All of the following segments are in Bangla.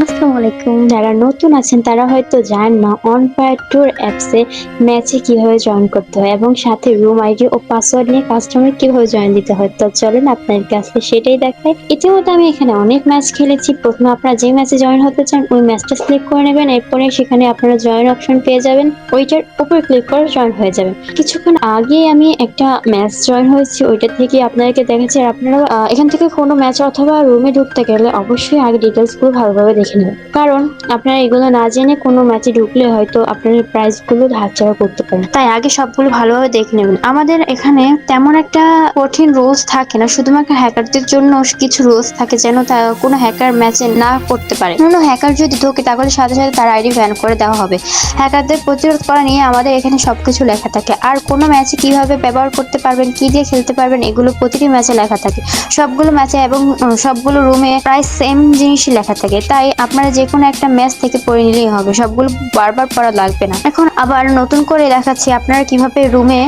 আসসালামু আলাইকুম। যারা নতুন আছেন তারা হয়তো জানেন না অন ফায়ার ট্যুর অ্যাপসে ম্যাচে কিভাবে জয়েন করতে হয় এবং সাথে রুম আইডি ও পাসওয়ার্ড নিয়ে কাস্টমার কিভাবে জয়েন দিতে হয়। তো চলেন আপনাদেরকে আজকে সেটাই দেখাই। ইতিমধ্যে আমি এখানে অনেক ম্যাচ খেলেছি। প্রথমে আপনারা যে ম্যাচে জয়েন হতে চান ওই ম্যাচটা সিলেক্ট করে নেবেন। এরপরে সেখানে আপনারা জয়েন অপশন পেয়ে যাবেন। ওইটার উপর ক্লিক করে জয়েন হয়ে যাবেন। কিছুক্ষণ আগে আমি একটা ম্যাচ জয়েন হয়েছি, ওইটা থেকে আপনাদেরকে দেখাচ্ছি। আর আপনারা এখান থেকে কোনো ম্যাচ অথবা রুমে ঢুকতে গেলে অবশ্যই আগে ডিটেলস গুলো ভালোভাবে দেখে নেবেন, কারণ আপনারা এগুলো না জেনে কোনো ম্যাচে ঢুকলে হয়তো আপনার প্রাইজ গুলো হাতছাড়া করতে পারেন। তাই আগে সবগুলো ভালোভাবে দেখে নেবেন। আমাদের এখানে তেমন একটা কঠিন রুলস থাকে না, শুধুমাত্র হ্যাকারদের জন্য কিছু রুলস থাকে যেন কোনো হ্যাকার ম্যাচে না করতে পারে। কোনো হ্যাকার যদি ঢোকে তাহলে সাথে সাথে তার আইডি ব্যান করে দেওয়া হবে। হ্যাকারদের প্রতিরোধ করা নিয়ে আমাদের এখানে সবকিছু লেখা থাকে। আর কোনো ম্যাচে কিভাবে ব্যবহার করতে পারবেন, কি দিয়ে খেলতে পারবেন, এগুলো প্রতিটি ম্যাচে লেখা থাকে। সবগুলো ম্যাচে এবং সবগুলো রুমে প্রায় সেম জিনিসই লেখা থাকে। তাই আপনারা যে কোনো একটা ম্যাচ থেকে পড়ে নিলেই হবে, সবগুলো বারবার পড়া লাগবে না। এখন আবার নতুন করে দেখাচ্ছি আপনারা কিভাবে রুমে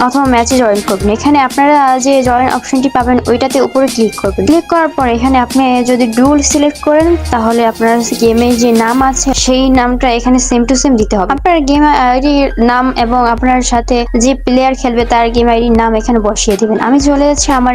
অথবা ম্যাচে জয়েন করবেন। এখানে আপনারা যে জয়েন অপশনটি পাবেন ওইটাতে উপরে ক্লিক করবেন। ক্লিক করার পর এখানে আপনি যদি ডুল সিলেক্ট করেন তাহলে আপনার গেমের যে নাম আছে সেই নামটা এখানে সেম টু সেম দিতে হবে। আপনার গেম আইডির নাম এবং আপনার সাথে যে প্লেয়ার খেলবে তার গেম আইডির নাম এখানে বসিয়ে দিবেন। আমি চলে যাচ্ছি আমার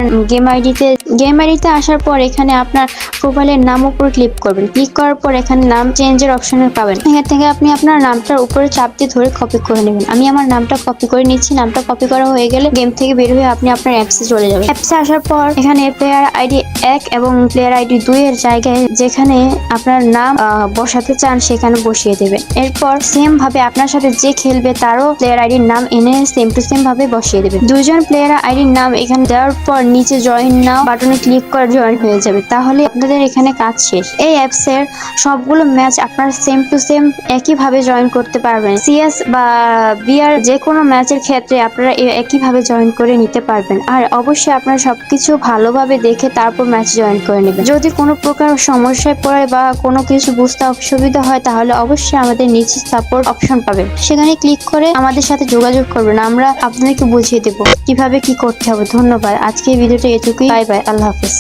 গেম আইডিতে আসার পর এখানে আপনার প্রোফাইলের নাম উপর ক্লিক করবেন। ক্লিক করার পর এখানে নাম চেঞ্জের অপশন পাবেন। এখান থেকে আপনি আপনার নামটার উপরে চাপ দিয়ে ধরে কপি করে নেবেন। আমি আমার নামটা কপি করে নিচ্ছি। নামটা কপি করা হয়ে গেলে গেম থেকে বের হয়ে আপনি আপনার অ্যাপসে চলে যাবেন। অ্যাপসে আসার পর এখানে প্লেয়ার আইডি 1 এবং প্লেয়ার আইডি 2 এর জায়গায় যেখানে আপনার নাম বসাতে চান সেখানে বসিয়ে দেবেন। এরপর সেম ভাবে আপনার সাথে যে খেলবে তারও প্লেয়ার আইডির নাম এনে সেম টু সেম ভাবে বসিয়ে দেবেন। দুইজন প্লেয়ার আইডির নাম এখানে দেওয়ার পর নিচে জয়েন নাও বাটনে ক্লিক করে জয়েন হয়ে যাবে। তাহলে আপনাদের এখানে কাজ শেষ। এই অ্যাপসের সবগুলো ম্যাচ আপনারা সেম টু সেম একইভাবে জয়েন করতে পারবেন। সিএস বা বিআর যে কোনো ম্যাচের ক্ষেত্রে আপনারা একইভাবে জয়েন করে নিতে পারবেন। আর অবশ্যই আপনারা সবকিছু ভালোভাবে দেখে তারপর ম্যাচ জয়েন করে নেবেন। যদি কোনো প্রকার সমস্যায় পড়ে বা কোনো কিছু বুঝতে অসুবিধা হয় তাহলে অবশ্যই আমাদের নিচে সাপোর্ট অপশন পাবেন, সেখানে ক্লিক করে আমাদের সাথে যোগাযোগ করবেন। আমরা আপনাদেরকে বুঝিয়ে দেব কিভাবে কি করতে হবে। ধন্যবাদ। আজকে এই ভিডিওটা এটুকুই। Bye bye. আল্লাহ হাফেজ।